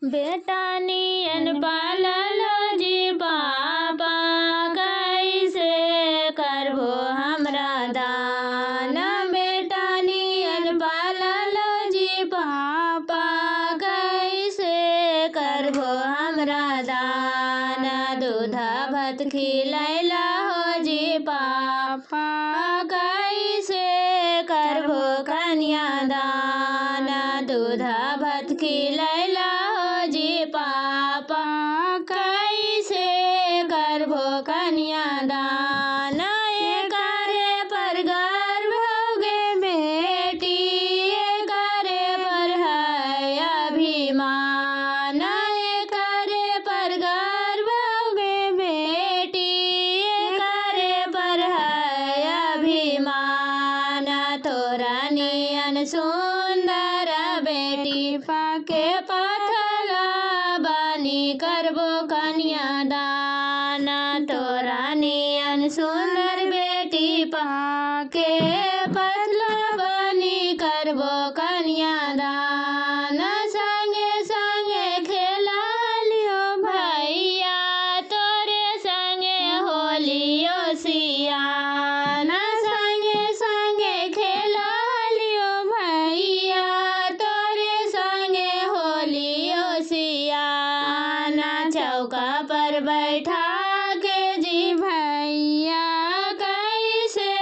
बेटा नियन पाललो जी पापा, कैसे करबो हमरा दान। बेटा नियन पाललो जी पापा, कैसे करबो हमरा दान। दूध भात खिलैला हो जी पापा, कैसे करबो कन्यादान। दूध भात खिलैला हो जी पापा, कैसे करबो कन्यादान। एकरे पर गर्व होगे बेटी, एकरे पर है अभिमान। एकरे पर गर्व होगे बेटी, एकरे पर है अभिमान। तोरा नियन सुंदर बेटी पाके पथला बानी करबो कन्यादान। तोरा नियन सुंदर बेटी पाके पथला बानी करबो कन्यादान। संगे संगे खेलियो भैया, तोरे संगे होलियो सियान। संगे संगे खेलियो भैया, तोरे संगे होलियो सियान। चौका पर बैठा के जी भैया, कैसे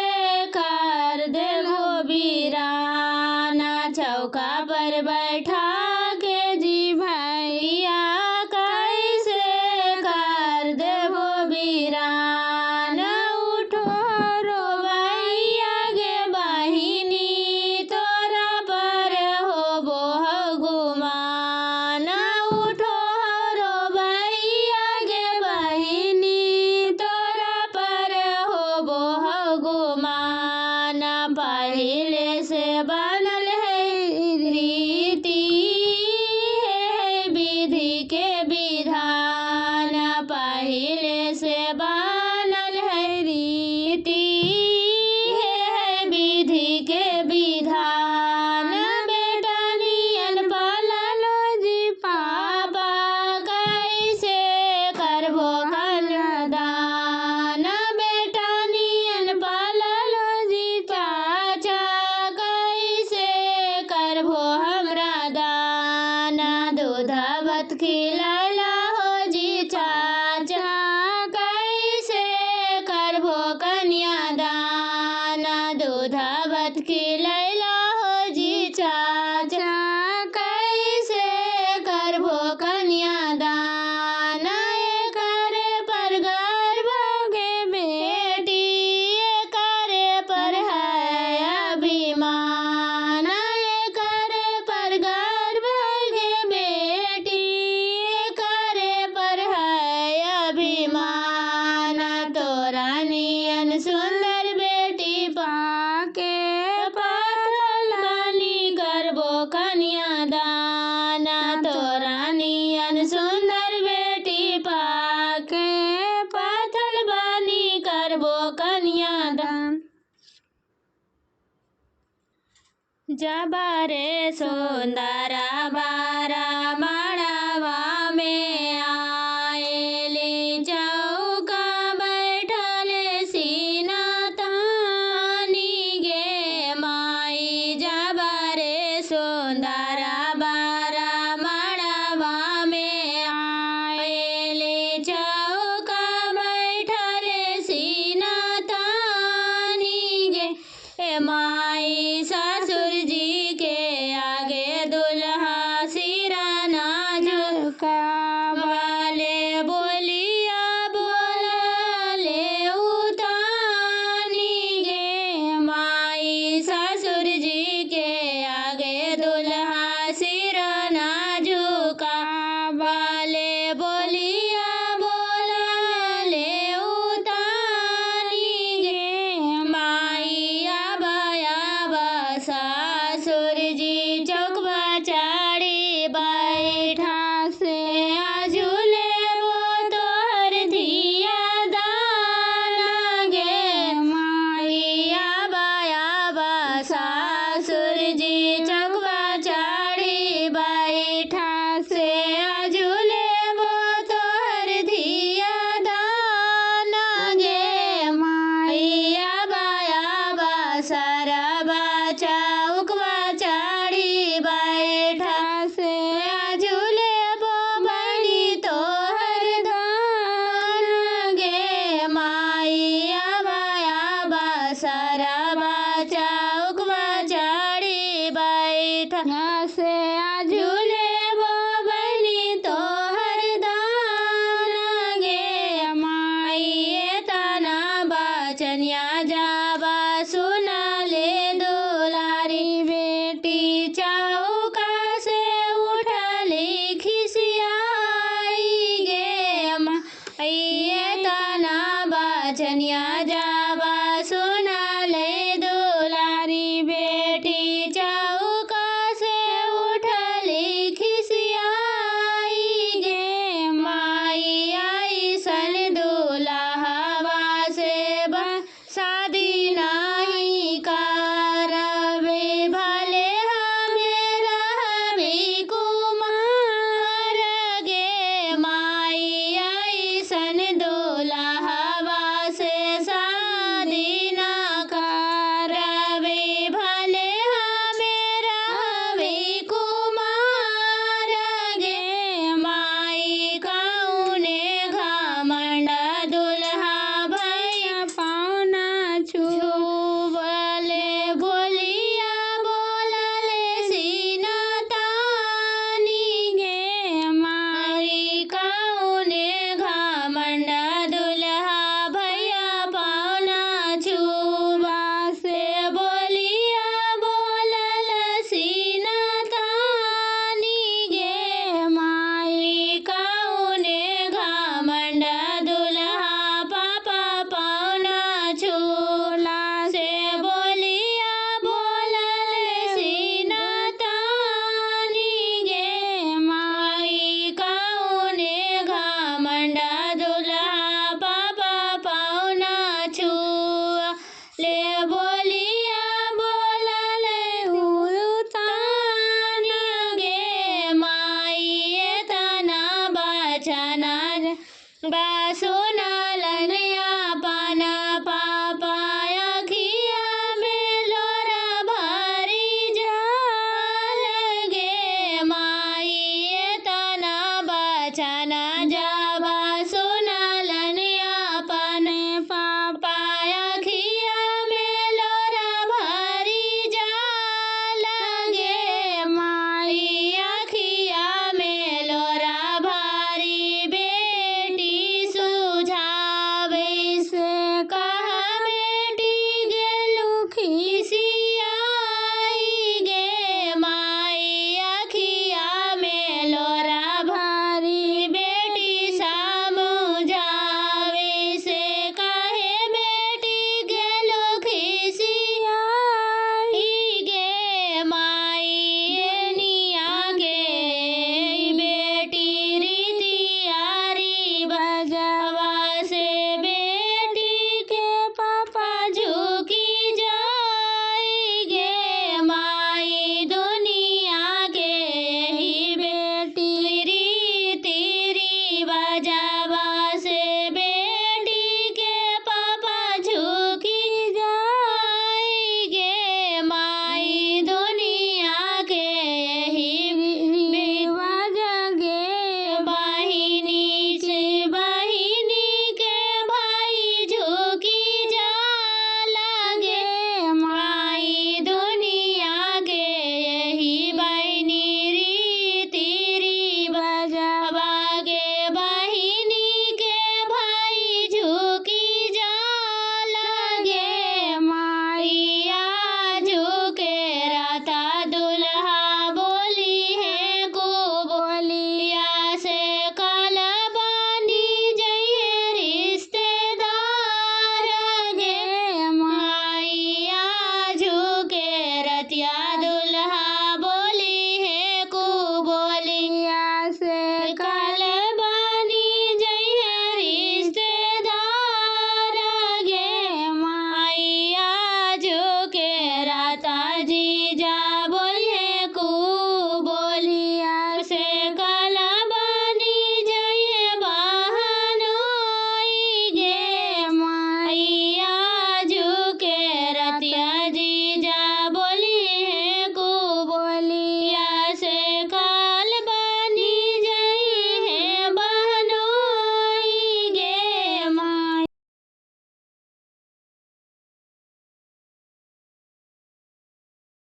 कर देबो वीरान। चौका पर बैठा के जी भैया, कैसे कर देबो वीरान। उठो रोवैया गे बहिनी, तोरा पर होबो गुमान। उठो रोवैया गे बहिनी, तोरा पर होबो गुमान। पहिले से बनल है रीति, है विधि के विधान। पहिले से बनल है रीति, है विधि के विधान। बेटा नियन पाललो जी पापा, कैसे करबो कन्यादान। बेटा नियन पाललो जी चाचा, कैसे करबो हमरा दान। दूध भात खिलैला हो जी चाचा, कैसे करबो कन्यादान। दूध भात खिलैला हो जी चाचा, कैसे करबो कन्यादान। एकरे पर गर्व गे बेटी, एकरे पर है अभिमान। एकरे पर गर्व गे बेटी, एकरे पर है अभिमान। तोरा नियन सुंदर बेटी पाके पथलानी करबो कन्यादान। तोरा नियन सुंदर बेटी पाके पथल बानी करबो कन्यादान। जबारे सुंदरा बारा मड़वा में आएली, चौका बैठल सीना तानी गे माई। जबारे सुंदरा बारा मड़वा में आएली, चौका बैठल सीना तानी गे माई। ससुर जी के आगे दुल्हा सिरा नाजुका, वाले बोलिया बोले उतानी गे माई। ससुर जी के आगे दुल्हा सिरा नाजुका, वाले बोलिया बोले उतानी गे माई। आबाया ससुर जी चौकवा चाड़ी बैठा से बांसुरी